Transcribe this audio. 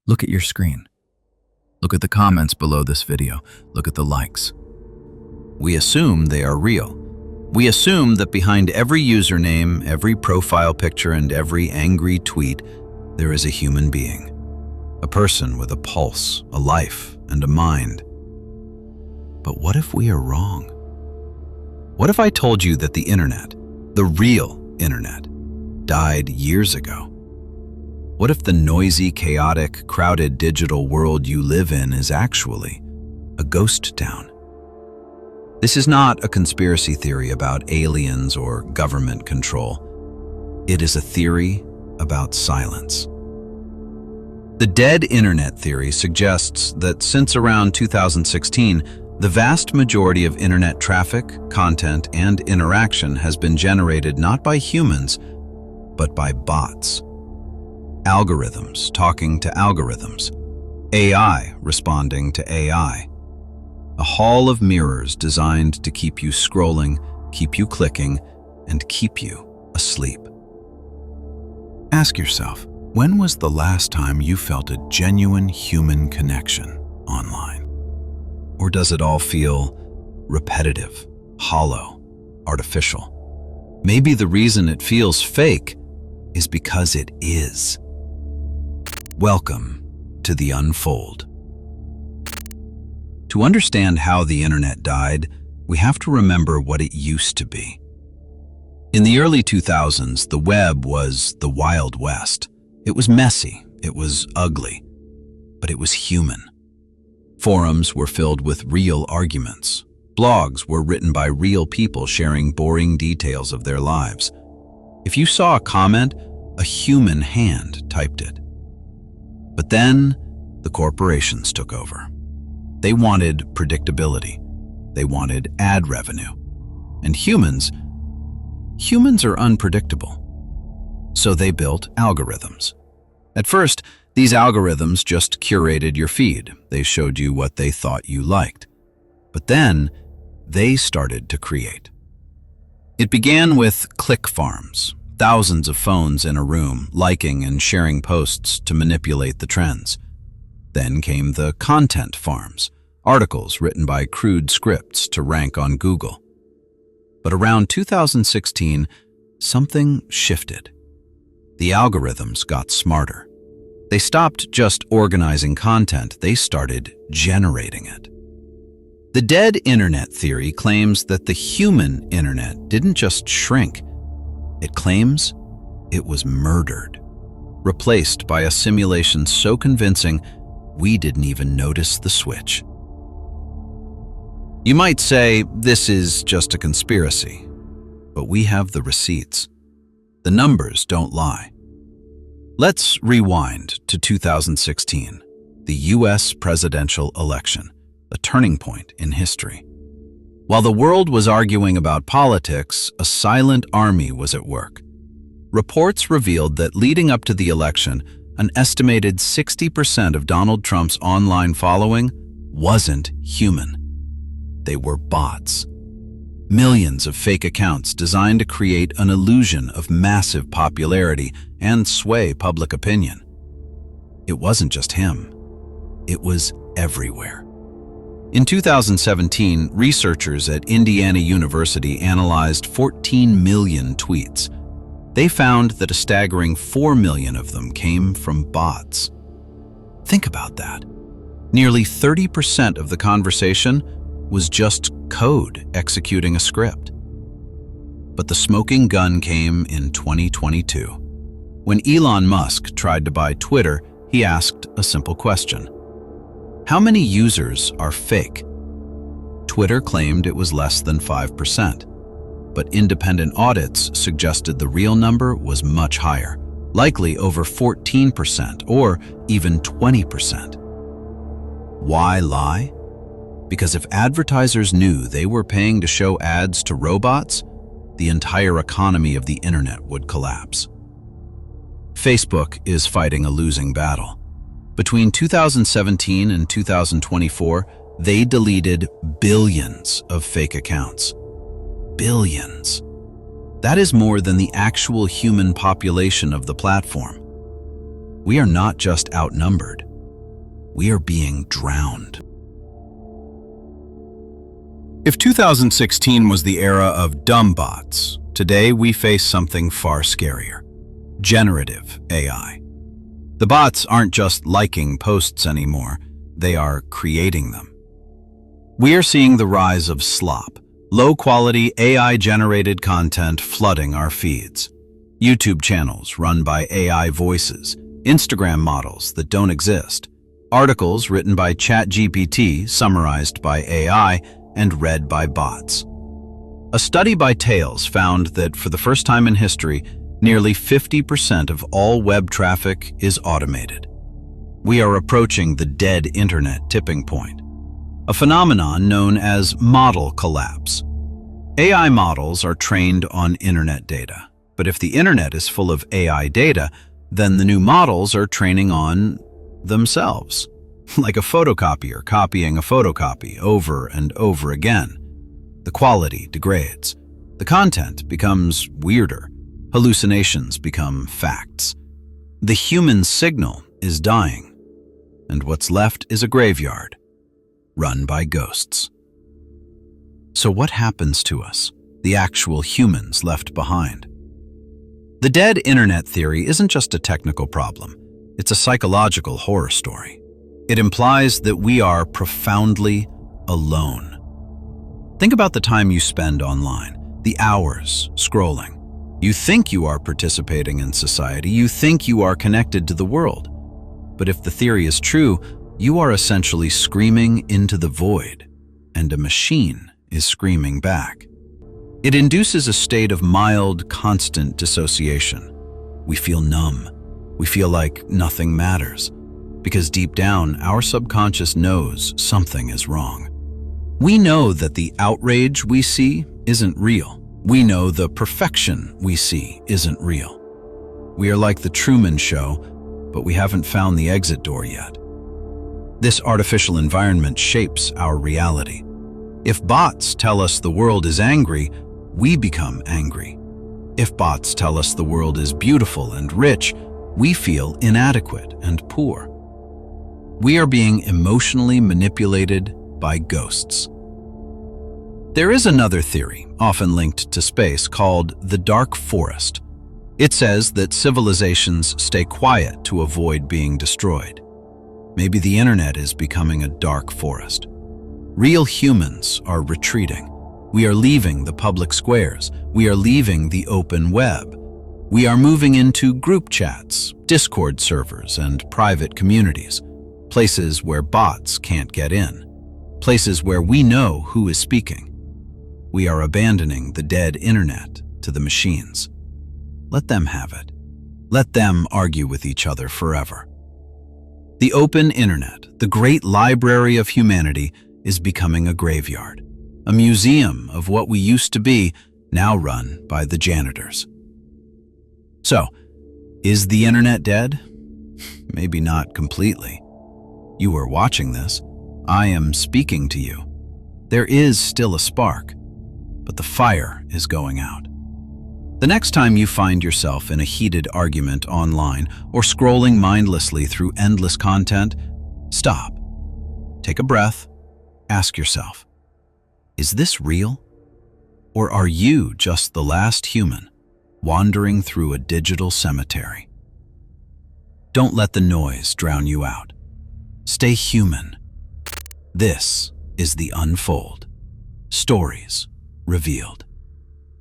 Look at your screen. Look at the comments below this video. Look at the likes. We assume they are real. We assume that behind every username, every profile picture, and every angry tweet, there is a human being. A person with a pulse, a life, and a mind. But what if we are wrong? What if I told you that the internet, the real internet, died years ago? What if the noisy, chaotic, crowded digital world you live in is actually a ghost town? This is not a conspiracy theory about aliens or government control. It is a theory about silence. The dead internet theory suggests that since around 2016, the vast majority of internet traffic, content, and interaction has been generated not by humans, but by bots. Algorithms talking to algorithms. AI responding to AI. A hall of mirrors designed to keep you scrolling, keep you clicking, and keep you asleep. Ask yourself, when was the last time you felt a genuine human connection online? Or does it all feel repetitive, hollow, artificial? Maybe the reason it feels fake is because it is. Welcome to the Unfold. To understand how the internet died, we have to remember what it used to be. In the early 2000s, the web was the Wild West. It was messy, it was ugly, but it was human. Forums were filled with real arguments. Blogs were written by real people sharing boring details of their lives. If you saw a comment, a human hand typed it. But then, the corporations took over. They wanted predictability. They wanted ad revenue. And humans are unpredictable. So they built algorithms. At first, these algorithms just curated your feed. They showed you what they thought you liked. But then, they started to create. It began with click farms. Thousands of phones in a room, liking and sharing posts to manipulate the trends. Then came the content farms, articles written by crude scripts to rank on Google. But around 2016, something shifted. The algorithms got smarter. They stopped just organizing content, they started generating it. The dead internet theory claims that the human internet didn't just shrink. It claims it was murdered, replaced by a simulation so convincing we didn't even notice the switch. You might say this is just a conspiracy, but we have the receipts. The numbers don't lie. Let's rewind to 2016, the US presidential election, a turning point in history. While the world was arguing about politics, a silent army was at work. Reports revealed that leading up to the election, an estimated 60% of Donald Trump's online following wasn't human. They were bots. Millions of fake accounts designed to create an illusion of massive popularity and sway public opinion. It wasn't just him. It was everywhere. In 2017, researchers at Indiana University analyzed 14 million tweets. They found that a staggering 4 million of them came from bots. Think about that. Nearly 30% of the conversation was just code executing a script. But the smoking gun came in 2022. When Elon Musk tried to buy Twitter, he asked a simple question. How many users are fake? Twitter claimed it was less than 5%, but independent audits suggested the real number was much higher, likely over 14% or even 20%. Why lie? Because if advertisers knew they were paying to show ads to robots, the entire economy of the internet would collapse. Facebook is fighting a losing battle. Between 2017 and 2024, they deleted billions of fake accounts. Billions. That is more than the actual human population of the platform. We are not just outnumbered, We are being drowned. If 2016 was the era of dumb bots, today we face something far scarier: generative AI. The bots aren't just liking posts anymore, they are creating them. We are seeing the rise of slop, low-quality AI-generated content flooding our feeds. YouTube channels run by AI voices, Instagram models that don't exist, articles written by ChatGPT summarized by AI and read by bots. A study by Tails found that for the first time in history, nearly 50% of all web traffic is automated. We are approaching the dead internet tipping point, a phenomenon known as model collapse. AI models are trained on internet data, but if the internet is full of AI data, then the new models are training on themselves. Like a photocopier copying a photocopy over and over again. The quality degrades. The content becomes weirder. Hallucinations become facts. The human signal is dying, and what's left is a graveyard, run by ghosts. So what happens to us, the actual humans left behind? The dead internet theory isn't just a technical problem. It's a psychological horror story. It implies that we are profoundly alone. Think about the time you spend online, the hours scrolling. You think you are participating in society, you think you are connected to the world. But if the theory is true, you are essentially screaming into the void, and a machine is screaming back. It induces a state of mild, constant dissociation. We feel numb. We feel like nothing matters. Because deep down, our subconscious knows something is wrong. We know that the outrage we see isn't real. We know the perfection we see isn't real. We are like the Truman Show, but we haven't found the exit door yet. This artificial environment shapes our reality. If bots tell us the world is angry, we become angry. If bots tell us the world is beautiful and rich, we feel inadequate and poor. We are being emotionally manipulated by ghosts. There is another theory, often linked to space, called the dark forest. It says that civilizations stay quiet to avoid being destroyed. Maybe the internet is becoming a dark forest. Real humans are retreating. We are leaving the public squares. We are leaving the open web. We are moving into group chats, Discord servers, and private communities. Places where bots can't get in. Places where we know who is speaking. We are abandoning the dead internet to the machines. Let them have it. Let them argue with each other forever. The open internet, the great library of humanity, is becoming a graveyard, a museum of what we used to be, now run by the janitors. So, is the internet dead? Maybe not completely. You are watching this. I am speaking to you. There is still a spark, but the fire is going out. The next time you find yourself in a heated argument online or scrolling mindlessly through endless content, stop. Take a breath. Ask yourself, is this real? Or are you just the last human wandering through a digital cemetery? Don't let the noise drown you out. Stay human. This is the Unfold. Stories revealed.